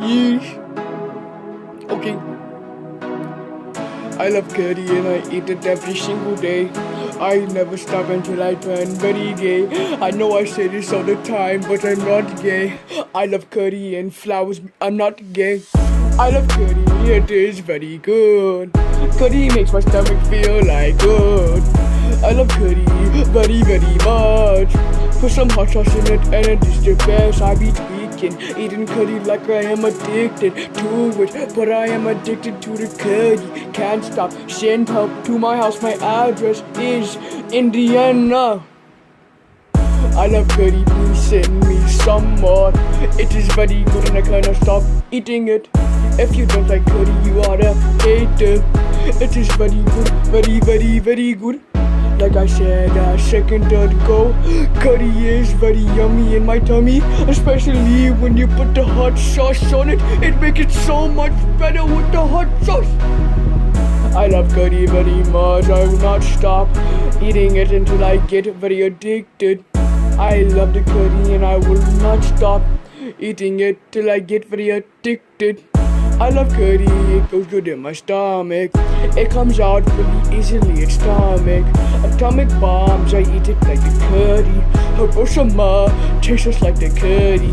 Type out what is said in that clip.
Yeesh. Okay. I love curry and I eat it every single day. I never stop until I turn very gay. I know I say this all the time, but I'm not gay. I love curry and flowers, I'm not gay. I love curry, it is very good. Curry makes my stomach feel like good. I love curry very, very much. Put some hot sauce in it and it is the best. I be tweaking, eating curry like I am addicted to it. But I am addicted to the curry. Can't stop, send help to my house. My address is Indiana. I love curry, please send me some more. It is very good and I cannot stop eating it. If you don't like curry, you are a hater. It is very good, very, very, very good. Like I said a second ago, curry is very yummy in my tummy. Especially when you put the hot sauce on it. It makes it so much better with the hot sauce. I love curry very much. I will not stop eating it until I get very addicted. I love the curry and I will not stop eating it till I get very addicted. I love curry, it goes good in my stomach. It comes out really easily in stomach. Atomic bombs, I eat it like the curry. Hiroshima tastes just like the curry.